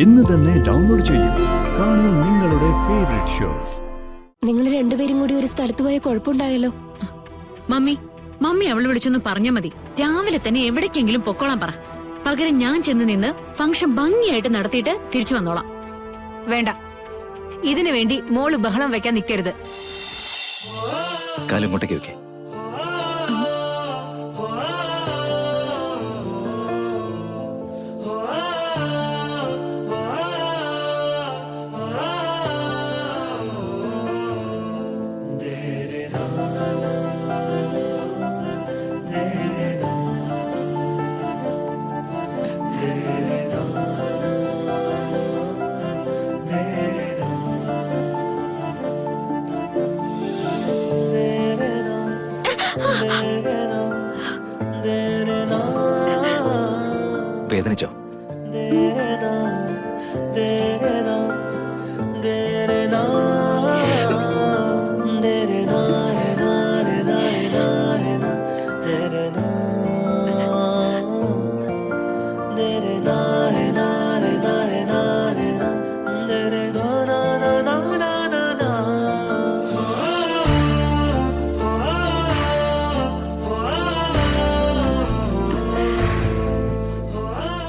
ഇന്ന് തന്നെ ഡൗൺലോഡ് ചെയ്യൂ. കാണൂ നിങ്ങളുടെ ഫേവറേറ്റ് ഷോസ്. നിങ്ങൾ രണ്ടുപേരും കൂടി ഒരു സ്ഥലത്ത് പോയ കുഴപ്പമുണ്ടായല്ലോ. മമ്മി അവള് വിളിച്ചൊന്ന് പറഞ്ഞാ മതി. രാവിലെ തന്നെ എവിടേക്കെങ്കിലും പൊക്കോളാൻ പറ. പകരം ഞാൻ ചെന്ന് നിന്ന് ഫംഗ്ഷൻ ഭംഗിയായിട്ട് നടത്തിയിട്ട് തിരിച്ചു വന്നോളാം. വേണ്ട, ഇതിനു വേണ്ടി മോള് ബഹളം വെക്കാൻ നിൽക്കരുത്. കാലം ഇങ്ങോട്ടേക്ക് വെക്കേ. വേദനിച്ചോ?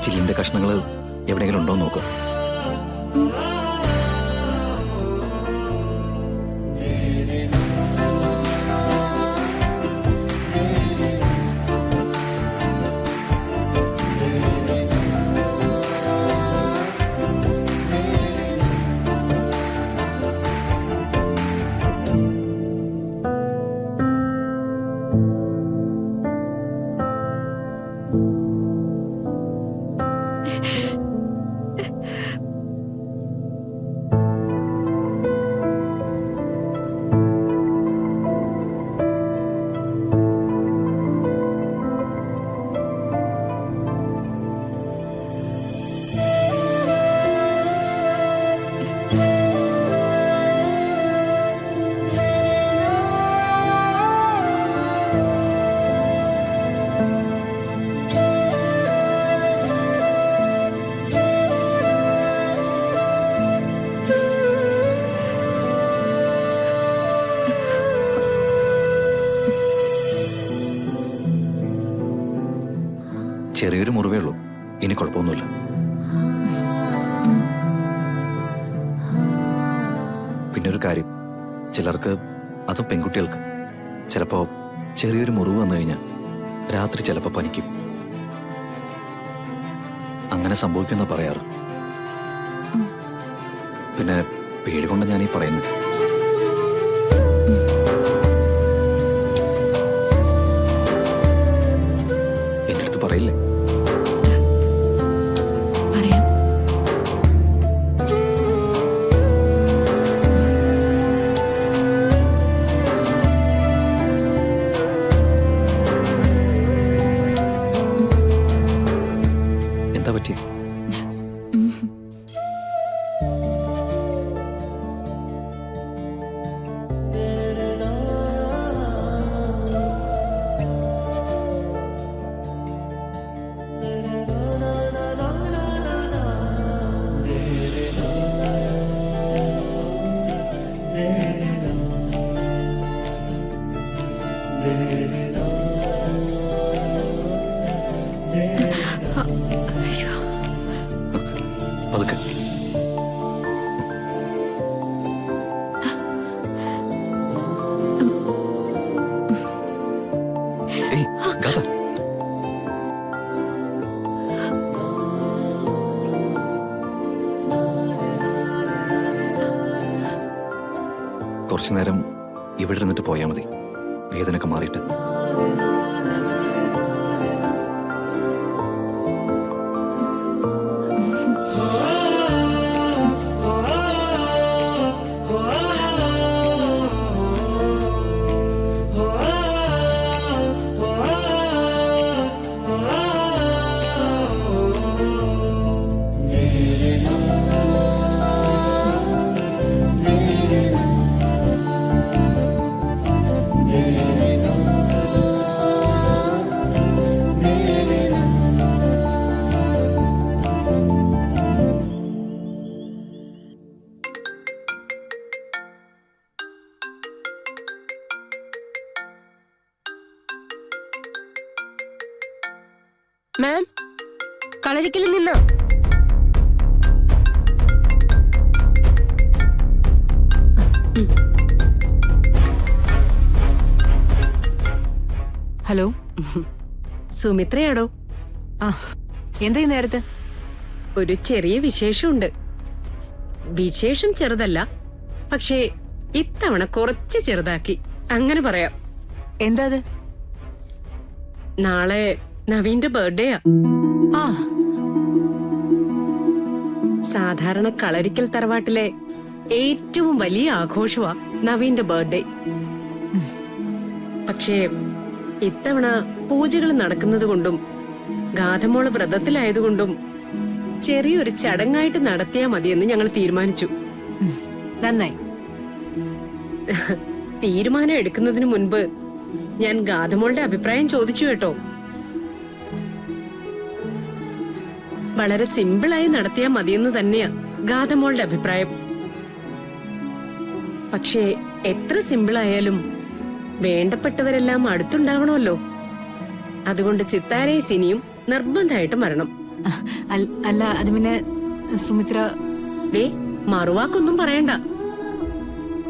ചില്ലിന്റെ കഷ്ണങ്ങൾ എവിടെയെങ്കിലും ഉണ്ടോ നോക്കൂ. ചെറിയൊരു മുറിവേ ഉള്ളൂ, ഇനി കുഴപ്പമൊന്നുമില്ല. പിന്നെ ഒരു കാര്യം, ചിലർക്ക്, അതും പെൺകുട്ടികൾക്ക്, ചിലപ്പോ ചെറിയൊരു മുറിവ് വന്നു കഴിഞ്ഞാൽ രാത്രി ചിലപ്പോൾ പനിക്കും. അങ്ങനെ സംഭവിക്കുമെന്ന് പറയാറ്. പിന്നെ പേടി കൊണ്ട് ഞാൻ ഈ പറയുന്നത്. എൻ്റെ അടുത്ത് പറയില്ലേ? എന്താ പറ്റിയ? പതുക്കെ. ഏയ് ഗാഥ, കുറച്ചു നേരം ഇവിടെ ഇരുന്നിട്ട് പോയാൽ മതി, വേദനയൊക്കെ മാറിയിട്ട്. മാം, കളരിക്കൽ നിന്ന് ഹലോ, സുമിത്രയാടോ? ആ എന്താ ഈ നേരത്ത്? ഒരു ചെറിയ വിശേഷമുണ്ട്. വിശേഷം ചെറുതല്ല, പക്ഷേ ഇത്തവണ കുറച്ച് ചെറുതാക്കി, അങ്ങനെ പറയാം. എന്താ അത്? നാളെ നവീന്റെ ബർത്ത്ഡേയാ. ആ സാധാരണ കളരിക്കൽ തറവാട്ടിലെ ഏറ്റവും വലിയ ആഘോഷമാ നവീന്റെ ബർത്ത്ഡേ. പക്ഷേ ഇത്തവണ പൂജകൾ നടക്കുന്നത് കൊണ്ടും ഗാഥമോള് വ്രതത്തിലായതുകൊണ്ടും ചെറിയൊരു ചടങ്ങായിട്ട് നടത്തിയാ മതിയെന്ന് ഞങ്ങൾ തീരുമാനിച്ചു. നന്നായി. തീരുമാനം എടുക്കുന്നതിന് മുൻപ് ഞാൻ ഗാഥമോളുടെ അഭിപ്രായം ചോദിച്ചു കേട്ടോ. വളരെ സിമ്പിളായി നടത്തിയാ മതിയെന്ന് തന്നെയാ ഗാഥമോളുടെ അഭിപ്രായം. പക്ഷേ എത്ര സിമ്പിളായാലും വേണ്ടപ്പെട്ടവരെല്ലാം അടുത്തുണ്ടാവണമല്ലോ. അതുകൊണ്ട് ചിത്താരയും സിനിയും നിർബന്ധമായിട്ടും വരണം. അല്ല, അത് പിന്നെ സുമിത്ര. മറുവാക്കൊന്നും പറയണ്ട,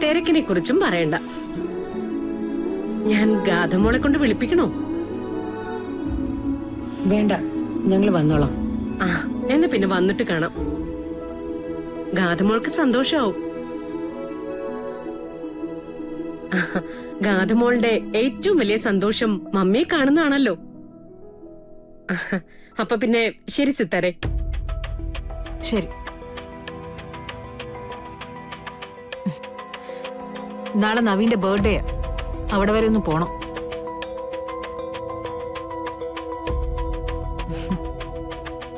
തിരക്കിനെ കുറിച്ചും പറയണ്ട. ഞാൻ ഗാഥമോളെ കൊണ്ട് വിളിപ്പിക്കണോ? വേണ്ട, ഞങ്ങൾ വന്നോളാം. ആ, എന്നാ പിന്നെ വന്നിട്ട് കാണാം. ഗാഥമോൾക്ക് സന്തോഷാവും. ഗാഥമോളുടെ ഏറ്റവും വലിയ സന്തോഷം മമ്മിയെ കാണുന്നതാണല്ലോ. അപ്പൊ പിന്നെ ശരി സിത്താരെ. ശരി. നാളെ നവീന്റെ ബർത്ത്ഡേ, അവിടെ വരെ ഒന്ന് പോണം.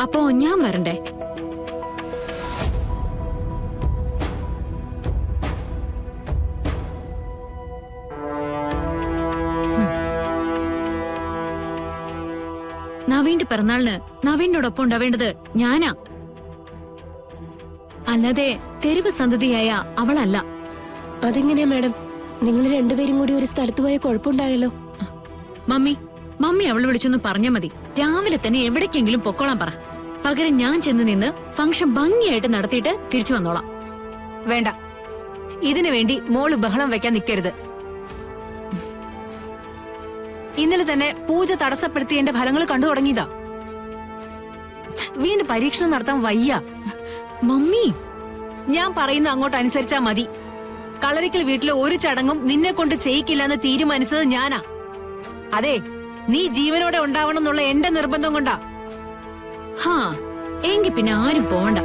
അപ്പോ ഞാൻ വരണ്ടേ? നവീന്റെ പിറന്നാളിന് നവീനോടൊപ്പം ഉണ്ടാവേണ്ടത് ഞാനാ, അല്ലാതെ തെരുവ് സന്തതിയായ അവളല്ല. അതെങ്ങനെയാ മാഡം? നിങ്ങൾ രണ്ടുപേരും കൂടി ഒരു സ്ഥലത്ത് പോയ കുഴപ്പമുണ്ടായല്ലോ. മമ്മി അവൾ വിളിച്ചൊന്ന് പറഞ്ഞാ മതി. രാവിലെ തന്നെ എവിടേക്കെങ്കിലും പൊക്കോളാൻ പറ. പകരം ഞാൻ ചെന്ന് നിന്ന് ഫംഗ്ഷൻ ഭംഗിയായിട്ട് നടത്തിയിട്ട് തിരിച്ചു വന്നോളാം. വേണ്ട, ഇതിനു വേണ്ടി മോള് ബഹളം വെക്കാൻ നിൽക്കരുത്. ഇന്നലെ തന്നെ പൂജ തടസ്സപ്പെടുത്തിയതിന്റെ ഫലങ്ങൾ കണ്ടു തുടങ്ങിയതാ. വീണ്ടും പരീക്ഷണം നടത്താൻ വയ്യ. മമ്മി, ഞാൻ പറയുന്ന അങ്ങോട്ട് അനുസരിച്ചാ മതി. കളരിക്കൽ വീട്ടിലെ ഒരു ചടങ്ങും നിന്നെ കൊണ്ട് ചെയ്യിക്കില്ലെന്ന് തീരുമാനിച്ചത് ഞാനാ. അതെ, നീ ജീവനോടെ ഉണ്ടാവണം എന്നുള്ള എന്റെ നിർബന്ധം കൊണ്ടാ. ഹാ, എങ്കി പിന്നെ ആരും പോണ്ട.